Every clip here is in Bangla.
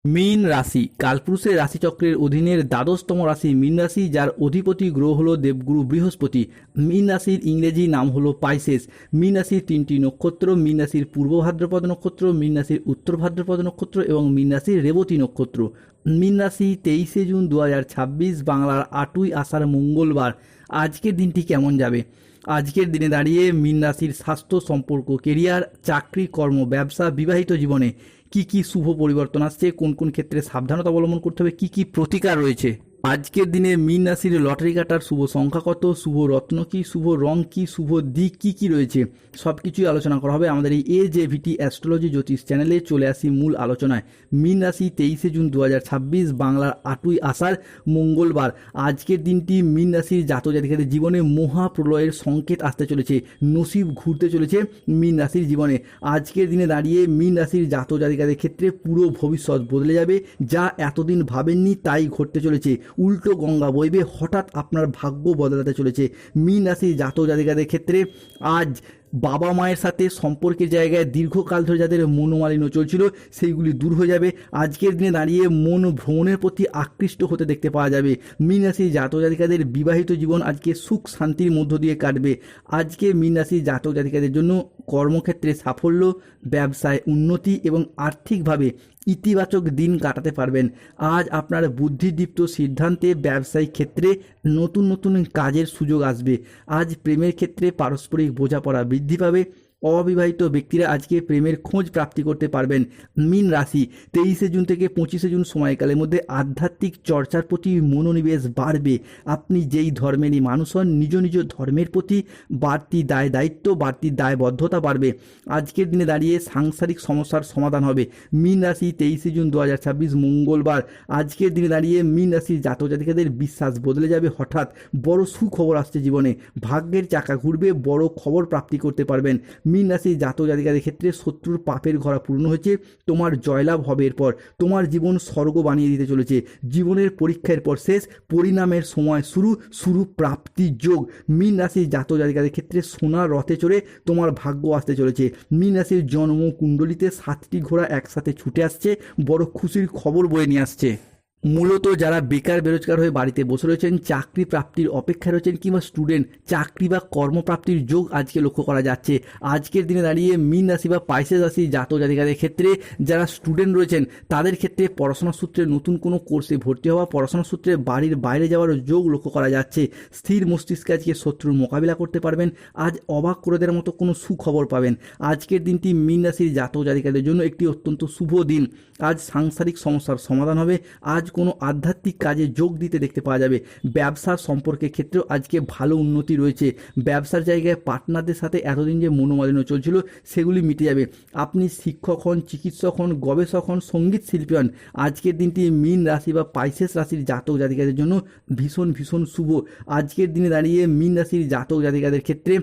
মীন রাশি কালপুরুষের রাশিচক্রের অধীনের দ্বাদশতম রাশি মীন রাশি, যার অধিপতি গ্রহ হলো দেবগুরু বৃহস্পতি। মীন রাশির ইংরেজি নাম হলো পাইসেস। মীন রাশির তিনটি নক্ষত্র: মীন রাশির পূর্ব ভাদ্রপদ নক্ষত্র, মীন রাশির উত্তর ভাদ্রপদ নক্ষত্র এবং মীন রাশির রেবতী নক্ষত্র। মীন রাশি 23শে জুন 2026, বাংলার 8ই আষাঢ় মঙ্গলবার। আজকের দিনটি কেমন যাবে? আজকের দিনে দাঁড়িয়ে মীন রাশির স্বাস্থ্য, সম্পর্ক, কেরিয়ার, চাকরি, কর্ম, ব্যবসা, বিবাহিত জীবনে কি কি শুভ পরিবর্তন আসছে, কোন কোন ক্ষেত্রে সাবধানতা অবলম্বন করতে হবে, কি কি প্রতিকার রয়েছে। আজকের দিনে মীন রাশির লটারি কাটার শুভ সংখ্যা কত, শুভ রত্ন কি, শুভ রং কি, শুভ দিক কি কি রয়েছে, সব কিছুই আলোচনা করা হবে আমাদের এই AJVT অ্যাস্ট্রোলজি জ্যোতিষ চ্যানেলে। চলে আসি মূল আলোচনায়। মীন রাশি 23শে জুন 2026, বাংলার 8ই আষাঢ় মঙ্গলবার। আজকের দিনটি মীন রাশির জাতক জাতিকাদের জীবনে মহাপ্রলয়ের সংকেত আসতে চলেছে, নসিব ঘুরতে চলেছে মীন রাশির জীবনে। আজকের দিনে দাঁড়িয়ে মীন রাশির জাতক জাতিকাদের ক্ষেত্রে পুরো ভবিষ্যৎ বদলে যাবে। যা এতদিন ভাবেননি তাই ঘটতে চলেছে। উল্টো গঙ্গা বইবে, হঠাৎ আপনার ভাগ্য বদলাতে চলেছে মীন রাশির জাতক জাতিকাদের ক্ষেত্রে। আজ বাবা মায়ের সাথে সম্পর্কের জায়গায় দীর্ঘকাল ধরে যাদের মনোমালিন্য চলছিল সেইগুলি দূর হয়ে যাবে। আজকের দিনে দাঁড়িয়ে মন ভ্রমণের প্রতি আকৃষ্ট হতে দেখতে পাওয়া যাবে। মীন রাশির জাতক জাতিকাদের বিবাহিত জীবন আজকে সুখ শান্তির মধ্য দিয়ে কাটবে। আজকে মীন রাশির জাতক জাতিকাদের জন্য কর্মক্ষেত্রে সাফল্য, ব্যবসায় উন্নতি এবং আর্থিকভাবে ইতিবাচক দিন কাটাতে পারবেন। আজ আপনার বুদ্ধিদীপ্ত সিদ্ধান্তে ব্যবসায়িক ক্ষেত্রে নতুন নতুন কাজের সুযোগ আসবে। আজ প্রেমের ক্ষেত্রে পারস্পরিক বোঝাপড়া বৃদ্ধি পাবে। অবিবাহিত ব্যক্তিরা আজকে প্রেমের খোঁজ প্রাপ্তি করতে পারবেন। মীন রাশি 23শে জুন থেকে 25শে জুন সময়কালের মধ্যে আধ্যাত্মিক চর্চার প্রতি মনোনিবেশ বাড়বে। আপনি যেই ধর্মেরই মানুষ হন, নিজ নিজ ধর্মের প্রতি বাড়তি দায়িত্ব, বাড়তি দায়বদ্ধতা বাড়বে। আজকের দিনে দাঁড়িয়ে সাংসারিক সমস্যার সমাধান হবে। মীন রাশি 23শে জুন 2026 মঙ্গলবার। আজকের দিনে দাঁড়িয়ে মীন রাশির জাতক জাতিকাদের বিশ্বাস বদলে যাবে। হঠাৎ বড় সুখবর আসছে জীবনে, ভাগ্যের চাকা ঘুরবে, বড় খবর প্রাপ্তি করতে পারবেন। মীন রাশির জাতক জাতিকাদের ক্ষেত্রে শত্রুর পাপের ঘরা পূর্ণ হয়েছে, তোমার জয়লাভ হবে। এরপর তোমার জীবন স্বর্গ বানিয়ে দিতে চলেছে। জীবনের পরীক্ষার পর শেষ, পরিণামের সময় শুরু প্রাপ্তির যোগ। মীন রাশির জাতক জাতিকাদের ক্ষেত্রে সোনার রথে চড়ে তোমার ভাগ্য আসতে চলেছে। মীন রাশির জন্ম কুণ্ডলিতে 7টি ঘোড়া একসাথে ছুটে আসছে, বড় খুশির খবর বয়ে নিয়ে আসছে। মূলত যারা বেকার বেরোজগার হয়ে বাড়িতে বসে রয়েছেন, চাকরি প্রাপ্তির অপেক্ষায় রয়েছেন, কিংবা স্টুডেন্ট, চাকরি বা কর্মপ্রাপ্তির যোগ আজকে লক্ষ্য করা যাচ্ছে। আজকের দিনে দাঁড়িয়ে মীন রাশি বা পাইসেস রাশি জাতক জাতিকাদের ক্ষেত্রে যারা স্টুডেন্ট রয়েছেন তাদের ক্ষেত্রে পড়াশোনার সূত্রে নতুন কোনো কোর্সে ভর্তি হওয়া, পড়াশোনার সূত্রে বাড়ির বাইরে যাওয়ার যোগ লক্ষ্য করা যাচ্ছে। স্থির মস্তিষ্কে আজকে শত্রুর মোকাবিলা করতে পারবেন। আজ অবাক করে দেওয়ার মতো কোনো সুখবর পাবেন। আজকের দিনটি মীন রাশির জাতক জাতিকাদের জন্য একটি অত্যন্ত শুভ দিন। আজ সাংসারিক সমস্যার সমাধান হবে। আজ কোনো আধ্যাত্মিক কাজে যোগ দিতে দেখতে পাওয়া যাবে। ব্যবসার সম্পর্কের ক্ষেত্রেও আজকে ভালো উন্নতি রয়েছে। ব্যবসার জায়গায় পার্টনারদের সাথে এতদিন যে মনোমালিন্য চলছিল সেগুলি মিটে যাবে। আপনি শিক্ষক হন, চিকিৎসক হন, গবেষক হন, সঙ্গীত শিল্পী হন, আজকের দিনটি মীন রাশি বা পাইসেস রাশির জাতক জাতিকাদের জন্য ভীষণ ভীষণ শুভ। আজকের দিনে দাঁড়িয়ে মীন রাশির জাতক জাতিকাদের ক্ষেত্রে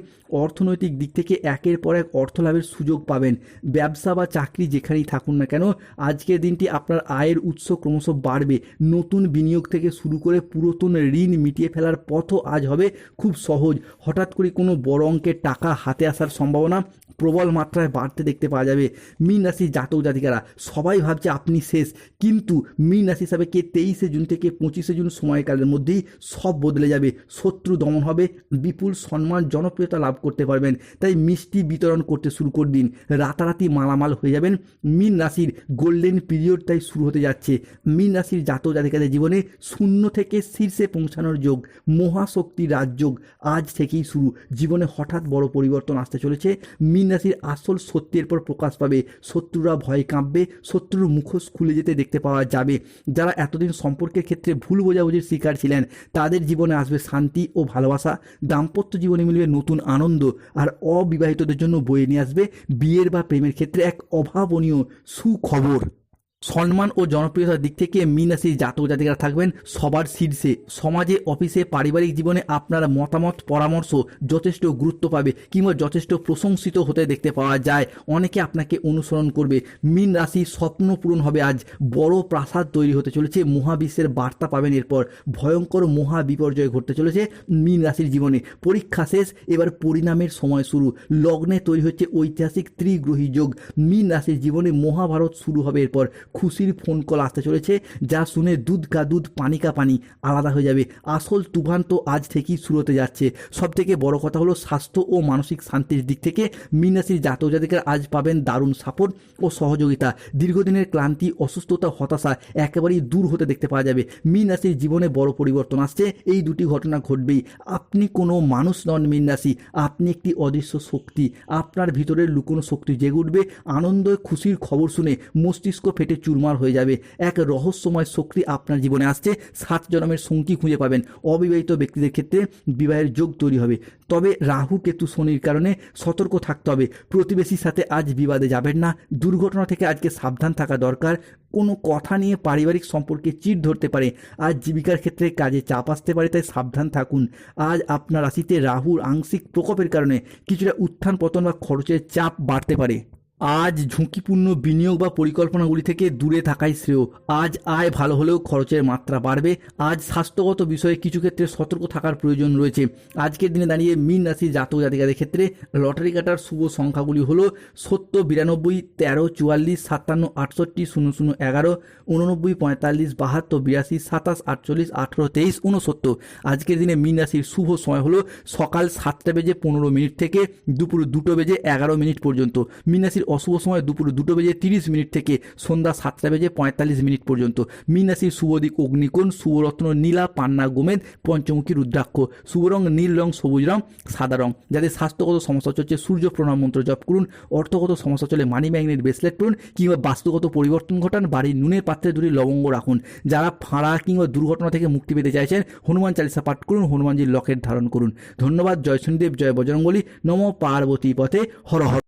অর্থনৈতিক দিক থেকে একের পর এক অর্থ লাভের সুযোগ পাবেন। ব্যবসা বা চাকরি যেখানেই থাকুন না কেন, আজকের দিনটি আপনার আয়ের উৎস ক্রমশ বাড়বে। নতুন বিনিয়োগ থেকে শুরু করে পুরাতন ঋণ মিটিয়ে ফেলার পথও আজ হবে খুব সহজ। হঠাৎ করে কোনো বড় অঙ্কের টাকা হাতে আসার সম্ভাবনা প্রবল মাত্রায় বাড়তে দেখতে পাওয়া যাবে। মীন রাশির জাতক জাতিকারা সবাই ভাবছে আপনি শেষ, কিন্তু মীন রাশি হিসাবে 23শে জুন থেকে 25শে জুন সময়কালের মধ্যেই সব বদলে যাবে। শত্রু দমন হবে, বিপুল সম্মান জনপ্রিয়তা লাভ করতে পারবেন। তাই মিষ্টি বিতরণ করতে শুরু করে দিন, রাতারাতি মালামাল হয়ে যাবেন। মীন রাশির গোল্ডেন পিরিয়ড তাই শুরু হতে যাচ্ছে। মীন রাশির জাতক জাতিকাদের জীবনে শূন্য থেকে শীর্ষে পৌঁছানোর যোগ, মহাশক্তির রাজযোগ আজ থেকেই শুরু। জীবনে হঠাৎ বড় পরিবর্তন আসতে চলেছে। মীন রাশির আসল সত্যের পর প্রকাশ পাবে। শত্রুরা ভয় কাঁপবে, শত্রুর মুখোশ খুলে যেতে দেখতে পাওয়া যাবে। যারা এতদিন সম্পর্কের ক্ষেত্রে ভুল বোঝাবুঝির শিকার ছিলেন তাদের জীবনে আসবে শান্তি ও ভালোবাসা। দাম্পত্য জীবনে মিলবে নতুন আনন্দ। আর অবিবাহিতদের জন্য বয়ে নিয়ে আসবে বিয়ের বা প্রেমের ক্ষেত্রে এক অভাবনীয় সুখবর। সম্মান ও জনপ্রিয়তার দিক থেকে মীন রাশির জাতক জাতিকারা থাকবেন সবার শীর্ষে। সমাজে, অফিসে, পারিবারিক জীবনে আপনার মতামত, পরামর্শ যথেষ্ট গুরুত্ব পাবে, কিংবা যথেষ্ট প্রশংসিত হতে দেখতে পাওয়া যায়। অনেকে আপনাকে অনুসরণ করবে। মীন রাশির স্বপ্ন পূরণ হবে। আজ বড় প্রাসাদ তৈরি হতে চলেছে। মহাবিশ্বের বার্তা পাবেন। এরপর ভয়ঙ্কর মহা বিপর্যয় ঘটতে চলেছে মীন রাশির জীবনে। পরীক্ষা শেষ, এবার পরিণামের সময় শুরু। লগ্নে তৈরি হচ্ছে ঐতিহাসিক ত্রিগ্রহী যোগ। মীন রাশির জীবনে মহাভারত শুরু হবে। এরপর খুশির ফোন কল আসতে চলেছে, যা শুনে দুধ কা দুধ পানি কা পানি আলাদা হয়ে যাবে। আসল তুফান তো আজ থেকেই শুরু হতে যাচ্ছে। সব থেকে বড় কথা হলো স্বাস্থ্য ও মানসিক শান্তির দিক থেকে মীন রাশির জাতক জাতিকারা আজ পাবেন দারুণ সাপোর্ট ও সহযোগিতা। দীর্ঘদিনের ক্লান্তি, অসুস্থতা, হতাশা একেবারেই দূর হতে দেখতে পাওয়া যাবে। মীন রাশির জীবনে বড় পরিবর্তন আসছে। এই দুটি ঘটনা ঘটবেই। আপনি কোনো মানুষ নন মীন রাশি, আপনি একটি অদৃশ্য শক্তি। আপনার ভিতরের লুকোনো শক্তি জেগে উঠবে। আনন্দ খুশির খবর শুনে মস্তিষ্ক ফেটে চুরমার হয়ে যাবে। এক রহস্যময় শক্তি আপনার জীবনে আসছে। 7 জন্মের সঙ্গী খুঁজে পাবেন। অবিবাহিত ব্যক্তিদের ক্ষেত্রে বিবাহের যোগ তৈরি হবে। তবে রাহু কেতু শনির কারণে সতর্ক থাকতে হবে। প্রতিবেশীর সাথে আজ বিবাদে যাবেন না। দুর্ঘটনা থেকে আজকে সাবধান থাকা দরকার। কোনো কথা নিয়ে পারিবারিক সম্পর্কে চিড় ধরতে পারে। আজ জীবিকার ক্ষেত্রে কাজে চাপ আসতে পারে, তাই সাবধান থাকুন। আজ আপনার রাশিতে রাহুর আংশিক প্রকোপের কারণে কিছুটা উত্থান পতন বা খরচের চাপ বাড়তে পারে। আজ ঝুঁকিপূর্ণ বিনিয়োগ বা পরিকল্পনাগুলি থেকে দূরে থাকাই শ্রেয়। আজ আয় ভালো হলেও খরচের মাত্রা বাড়বে। আজ স্বাস্থ্যগত বিষয়ে কিছু ক্ষেত্রে সতর্ক থাকার প্রয়োজন রয়েছে। আজকের দিনে দাঁড়িয়ে মীন রাশির জাতক জাতিকাদের ক্ষেত্রে লটারি কাটার শুভ সংখ্যাগুলি হলো 70, 92, 13, 44, 57, 68, 00, 11, 89, 45, 72, 82, 27, 48, 18, 23, 69। আজকের দিনে মীন রাশির শুভ সময় হলো সকাল 7টা বেজে 15 মিনিট থেকে দুপুর 2টো বেজে 11 মিনিট পর্যন্ত। মীন রাশির অশুভ সময় দুপুর 2টো বেজে 30 মিনিট থেকে সন্ধ্যা 7টা বেজে 45 মিনিট পর্যন্ত। মীন রাশির শুভ দিক অগ্নিকোণ, শুভরত্ন নীলা, পান্না গোমেদ, পঞ্চমুখী রুদ্রাক্ষ। শুভ রং নীল রং, সবুজ রং, সাদা রং। যাদের স্বাস্থ্যগত সমস্যা চলছে সূর্য প্রণাম মন্ত্র জপ করুন। অর্থগত সমস্যা চলে মানি ম্যাগনেট ব্রেসলেট করুন, কিংবা বাস্তুগত পরিবর্তন ঘটান। বাড়ির নুনের পাত্রে 2টি লবঙ্গ রাখুন। যারা ফাঁড়া কিংবা দুর্ঘটনা থেকে মুক্তি পেতে চাইছেন হনুমান চালিসা পাঠ করুন, হনুমানজির লকেট ধারণ করুন। ধন্যবাদ। জয় শনিদেব, জয় বজরঙ্গলী, নমো পার্বতী পথে, হর হর।